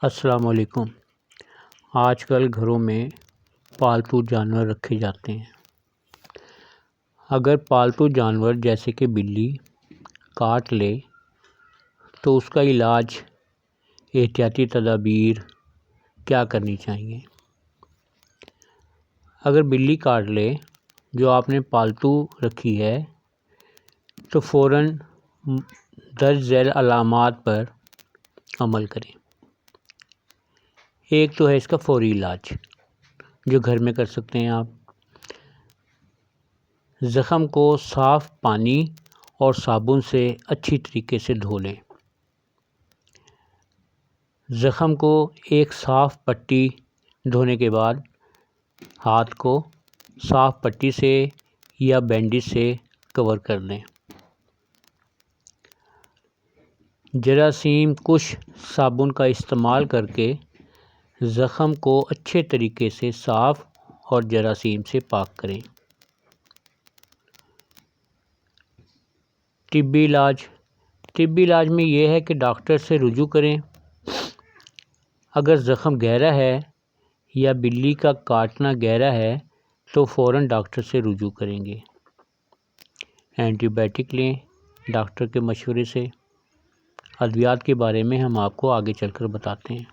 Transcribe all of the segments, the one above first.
السلام علیکم۔ آج کل گھروں میں پالتو جانور رکھے جاتے ہیں۔ اگر پالتو جانور جیسے کہ بلی کاٹ لے تو اس کا علاج، احتیاطی تدابیر کیا کرنی چاہیے؟ اگر بلی کاٹ لے جو آپ نے پالتو رکھی ہے تو فوراً درج ذیل علامات پر عمل کریں۔ ایک تو ہے اس کا فوری علاج جو گھر میں کر سکتے ہیں آپ۔ زخم کو صاف پانی اور صابن سے اچھی طریقے سے دھو لیں۔ زخم کو ایک صاف پٹی دھونے کے بعد ہاتھ کو صاف پٹی سے یا بینڈیج سے کور کر دیں۔ جراثیم کش صابن کا استعمال کر کے زخم کو اچھے طریقے سے صاف اور جراثیم سے پاک کریں۔ طبی علاج میں یہ ہے کہ ڈاکٹر سے رجوع کریں۔ اگر زخم گہرا ہے یا بلی کا کاٹنا گہرا ہے تو فوراً ڈاکٹر سے رجوع کریں گے۔ اینٹی بائیوٹک لیں ڈاکٹر کے مشورے سے۔ ادویات کے بارے میں ہم آپ کو آگے چل کر بتاتے ہیں۔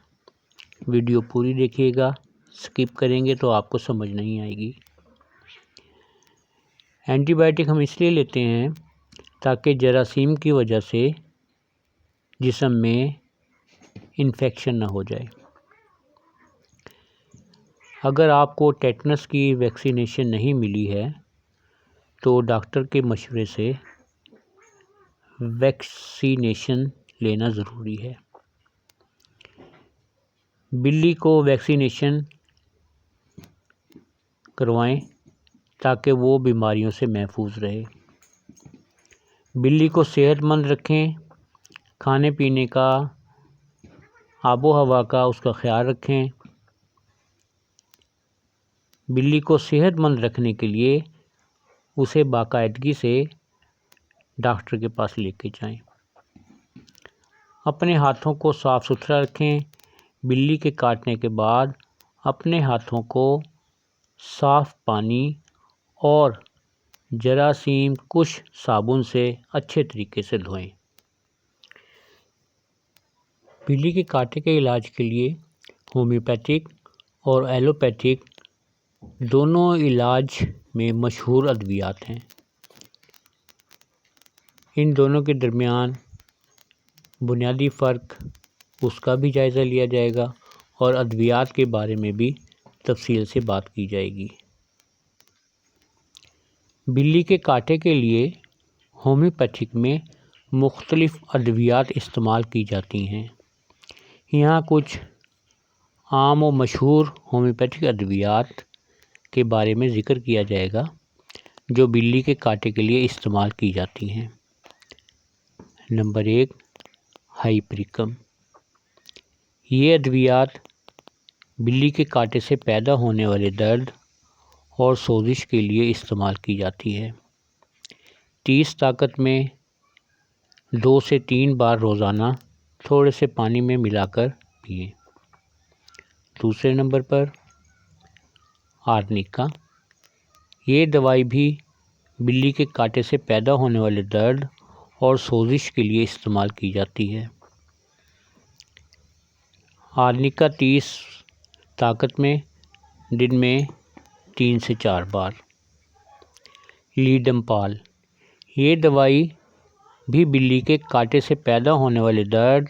ویڈیو پوری دیکھیے گا، سکپ کریں گے تو آپ کو سمجھ نہیں آئے گی۔ اینٹی بائیوٹک ہم اس لیے لیتے ہیں تاکہ جراثیم کی وجہ سے جسم میں انفیکشن نہ ہو جائے۔ اگر آپ کو ٹیٹنس کی ویکسینیشن نہیں ملی ہے تو ڈاکٹر کے مشورے سے ویکسینیشن لینا ضروری ہے۔ بلی کو ویکسینیشن کروائیں تاکہ وہ بیماریوں سے محفوظ رہے۔ بلی کو صحت مند رکھیں، کھانے پینے کا، آب و ہوا کا اس کا خیال رکھیں۔ بلی کو صحت مند رکھنے کے لیے اسے باقاعدگی سے ڈاکٹر کے پاس لے کے جائیں۔ اپنے ہاتھوں کو صاف ستھرا رکھیں۔ بلی کے کاٹنے کے بعد اپنے ہاتھوں کو صاف پانی اور جراثیم کش صابن سے اچھے طریقے سے دھوئیں۔ بلی کے کاٹے کے علاج کے لیے ہومیوپیتھک اور ایلوپیتھک دونوں علاج میں مشہور ادویات ہیں۔ ان دونوں کے درمیان بنیادی فرق اس کا بھی جائزہ لیا جائے گا اور ادویات کے بارے میں بھی تفصیل سے بات کی جائے گی۔ بلی کے کاٹے کے لیے ہومیوپیتھک میں مختلف ادویات استعمال کی جاتی ہیں۔ یہاں کچھ عام و مشہور ہومیوپیتھک ادویات کے بارے میں ذکر کیا جائے گا جو بلی کے کاٹے کے لیے استعمال کی جاتی ہیں۔ نمبر 1، ہائپریکم۔ یہ ادویات بلی کے کاٹے سے پیدا ہونے والے درد اور سوزش کے لیے استعمال کی جاتی ہے۔ 30 طاقت میں 2 سے 3 بار روزانہ تھوڑے سے پانی میں ملا کر پئیں۔ دوسرے نمبر پر آرنیکا۔ یہ دوائی بھی بلی کے کاٹے سے پیدا ہونے والے درد اور سوزش کے لیے استعمال کی جاتی ہے۔ آرنیکا 30 طاقت میں دن میں 3 سے 4 بار۔ لیڈمپال۔ یہ دوائی بھی بلی کے کاٹے سے پیدا ہونے والے درد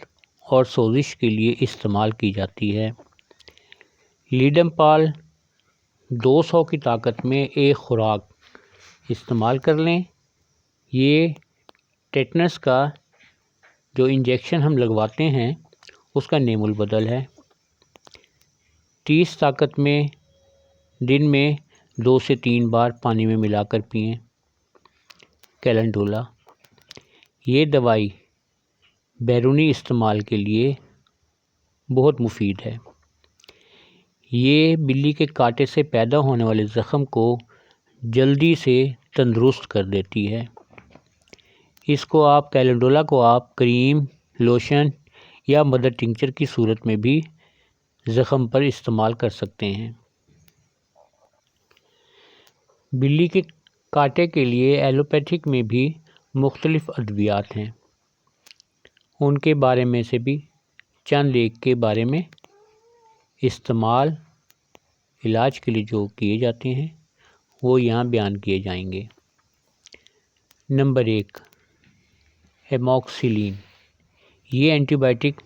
اور سوزش کے لیے استعمال کی جاتی ہے۔ لیڈمپال 200 کی طاقت میں ایک خوراک استعمال کر لیں۔ یہ ٹیٹنس کا جو انجیکشن ہم لگواتے ہیں اس کا نیم البدل ہے۔ 30 طاقت میں دن میں 2 سے 3 بار پانی میں ملا کر پئیں۔ کیلنڈولا۔ یہ دوائی بیرونی استعمال کے لیے بہت مفید ہے۔ یہ بلی کے کاٹے سے پیدا ہونے والے زخم کو جلدی سے تندرست کر دیتی ہے۔ کیلنڈولا کو آپ کریم، لوشن یا مدر ٹنکچر کی صورت میں بھی زخم پر استعمال کر سکتے ہیں۔ بلی کے کاٹے کے لیے ایلوپیتھک میں بھی مختلف ادویات ہیں، ان کے بارے میں سے بھی چند ایک کے بارے میں استعمال علاج کے لیے جو کیے جاتے ہیں وہ یہاں بیان کیے جائیں گے۔ نمبر 1، ایموکسیلین۔ یہ اینٹی بائیوٹک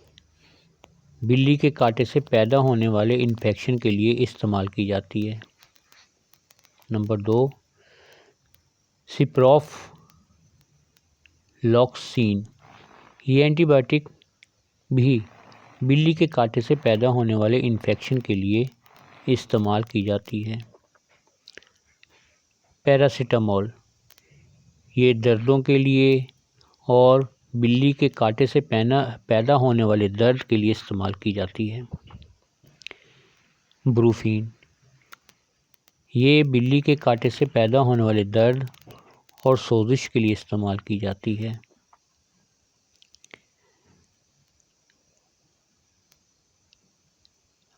بلی کے کاٹے سے پیدا ہونے والے انفیکشن کے لیے استعمال کی جاتی ہے۔ نمبر 2، سپروف لاکسین۔ یہ اینٹی بائیوٹک بھی بلی کے کاٹے سے پیدا ہونے والے انفیکشن کے لیے استعمال کی جاتی ہے۔ پیراسیٹامول۔ یہ دردوں کے لیے اور بلی کے کاٹے سے پیدا ہونے والے درد کے لیے استعمال کی جاتی ہے۔ بروفین۔ یہ بلی کے کاٹے سے پیدا ہونے والے درد اور سوزش کے لیے استعمال کی جاتی ہے۔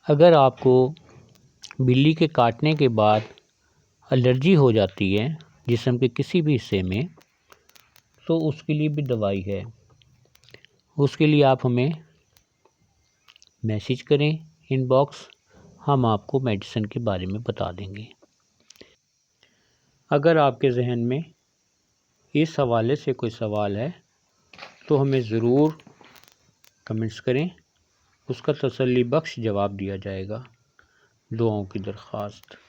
اگر آپ کو بلی کے کاٹنے کے بعد الرجی ہو جاتی ہے جسم کے کسی بھی حصے میں، تو اس کے لیے بھی دوائی ہے۔ اس کے لیے آپ ہمیں میسیج کریں ان باکس، ہم آپ کو میڈیسن کے بارے میں بتا دیں گے۔ اگر آپ کے ذہن میں اس حوالے سے کوئی سوال ہے تو ہمیں ضرور کمنٹس کریں، اس کا تسلی بخش جواب دیا جائے گا۔ دعاؤں کی درخواست۔